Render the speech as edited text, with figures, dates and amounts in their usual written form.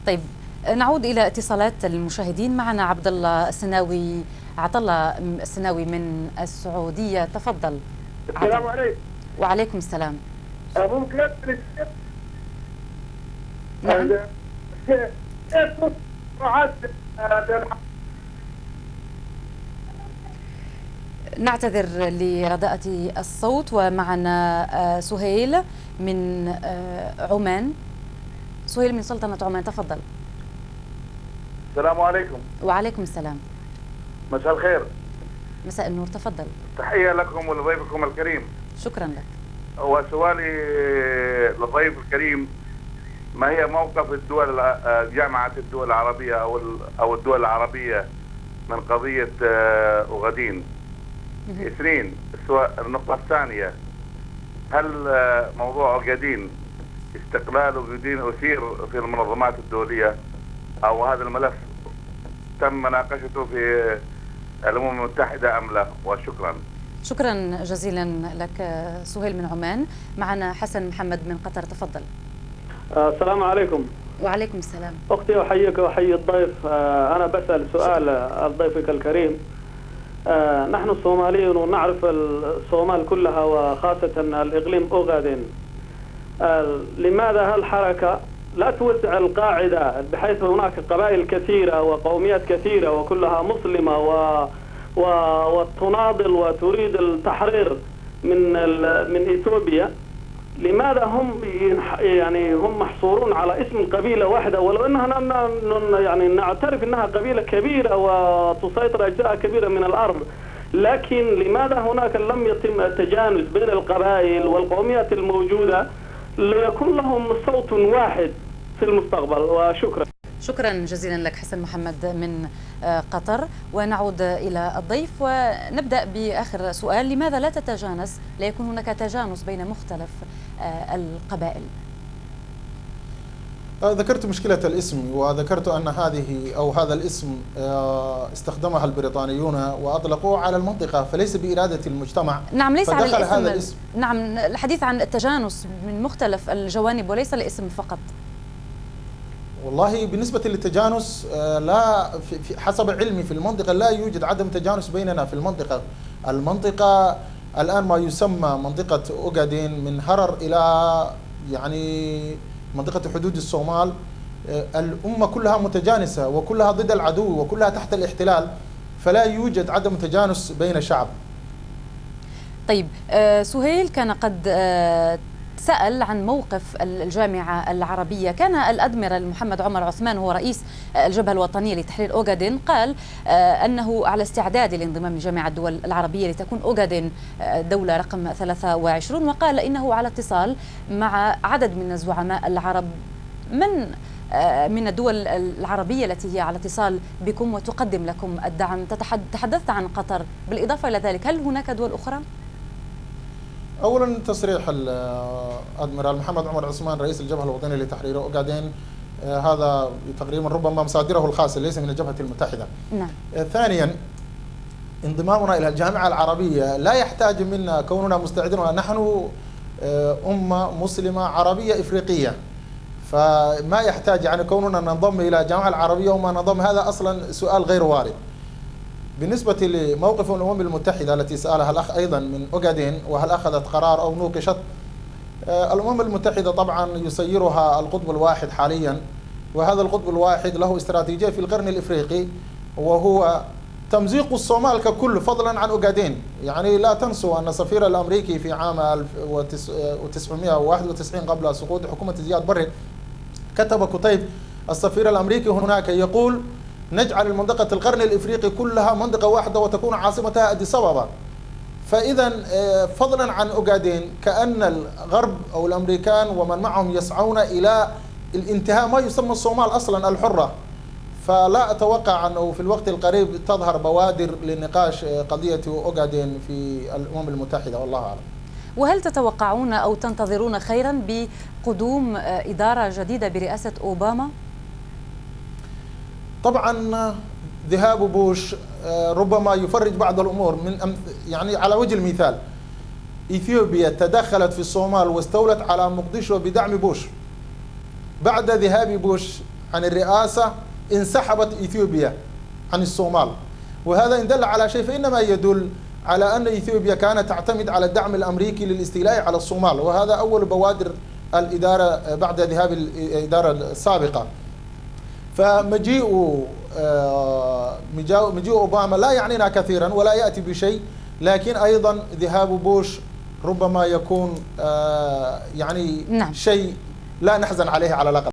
طيب، نعود إلى اتصالات المشاهدين. معنا عبد الله السناوي، عطلة السناوي من السعودية، تفضل. السلام عليكم. وعليكم السلام. ممكن أسأل نعم. نعتذر لرداءة الصوت. ومعنا سهيل من عمان. سهيل من سلطنة عمان، تفضل. السلام عليكم. وعليكم السلام. مساء الخير. مساء النور، تفضل. تحية لكم ولضيفكم الكريم. شكرا لك. وسؤالي للضيف الكريم: ما هي موقف جامعة الدول العربية أو الدول العربية من قضية أوغادين؟ اثنين، النقطة الثانية: هل موضوع أوغادين، استقلال أوغادين، أثير في المنظمات الدولية، أو هذا الملف تم مناقشته في الأمم المتحدة أم لا؟ وشكرا. شكرا جزيلا لك سهيل من عمان. معنا حسن محمد من قطر، تفضل. السلام عليكم. وعليكم السلام. أختي أحييك وأحيي الضيف. أنا بسأل سؤال ضيفك الكريم. نحن الصوماليون ونعرف الصومال كلها وخاصة الإقليم أوغادين. لماذا هالحركة لا توسع القاعدة بحيث هناك قبائل كثيرة وقوميات كثيرة وكلها مسلمة وتناضل وتريد التحرير من إثيوبيا؟ لماذا هم محصورون على اسم قبيلة واحدة، ولو انها يعني نعترف انها قبيلة كبيرة وتسيطر اجزاء كبيرة من الارض، لكن لماذا هناك لم يتم التجانس بين القبائل والقوميات الموجودة ليكون لهم صوت واحد في المستقبل؟ وشكرا. شكرا جزيلا لك حسن محمد من قطر. ونعود إلى الضيف ونبدأ بآخر سؤال: لماذا لا تتجانس، لا يكون هناك تجانس بين مختلف القبائل؟ ذكرت مشكلة الاسم، وذكرت أن هذا الاسم استخدمها البريطانيون وأطلقوه على المنطقة، فليس بإرادة المجتمع. نعم، ليس على الاسم. هذا الاسم. نعم، الحديث عن التجانس من مختلف الجوانب وليس الاسم فقط. والله بالنسبة للتجانس، لا، حسب علمي في المنطقة لا يوجد عدم تجانس بيننا في المنطقة الآن ما يسمى منطقة أوغادين من هرر إلى يعني منطقة حدود الصومال، الأمة كلها متجانسة وكلها ضد العدو وكلها تحت الاحتلال، فلا يوجد عدم تجانس بين شعب. طيب، سهيل كان قد سأل عن موقف الجامعة العربية. كان الأدميرال محمد عمر عثمان هو رئيس الجبهة الوطنية لتحرير أوغادين، قال أنه على استعداد لانضمام لجامعة الدول العربية لتكون أوغادين دولة رقم 23، وقال إنه على اتصال مع عدد من الزعماء العرب من الدول العربية التي هي على اتصال بكم وتقدم لكم الدعم. تحدثت عن قطر، بالإضافة إلى ذلك هل هناك دول أخرى؟ أولا تصريح الأدميرال محمد عمر عثمان رئيس الجبهة الوطنية لتحرير أوغادين هذا تقريبا ربما مصادره الخاصة، ليس من الجبهة المتحدة. نعم. ثانيا، انضمامنا إلى الجامعة العربية لا يحتاج منا كوننا مستعدين، ونحن أمة مسلمة عربية إفريقية، فما يحتاج يعني كوننا ننضم إلى الجامعة العربية وما ننضم، هذا أصلا سؤال غير وارد. بالنسبة لموقف الأمم المتحدة التي سألها الأخ أيضا من أوغادين، وهل أخذت قرار أو نوقشت، الأمم المتحدة طبعا يسيرها القطب الواحد حاليا، وهذا القطب الواحد له استراتيجية في القرن الإفريقي، وهو تمزيق الصومال ككل فضلا عن أوغادين. يعني لا تنسوا أن السفير الأمريكي في عام 1991 قبل سقوط حكومة زياد بري كتب كتيب السفير الأمريكي هناك يقول: نجعل المنطقة القرن الإفريقي كلها منطقة واحدة وتكون عاصمتها أديس أبابا. فإذا فضلا عن أوغادين، كأن الغرب أو الأمريكان ومن معهم يسعون إلى الانتهاء ما يسمى الصومال أصلا الحرة، فلا أتوقع أنه في الوقت القريب تظهر بوادر لنقاش قضية أوغادين في الأمم المتحدة، والله أعلم. وهل تتوقعون أو تنتظرون خيرا بقدوم إدارة جديدة برئاسة أوباما؟ طبعا ذهاب بوش ربما يفرج بعض الأمور. يعني على وجه المثال، إثيوبيا تدخلت في الصومال واستولت على مقدشو بدعم بوش. بعد ذهاب بوش عن الرئاسة انسحبت إثيوبيا عن الصومال، وهذا إن دل على شيء فإنما يدل على أن إثيوبيا كانت تعتمد على الدعم الأمريكي للاستيلاء على الصومال، وهذا أول بوادر الإدارة بعد ذهاب الإدارة السابقة. فمجيء أوباما لا يعنينا كثيرا ولا يأتي بشيء، لكن أيضا ذهاب بوش ربما يكون يعني نعم. شيء لا نحزن عليه على الأقل.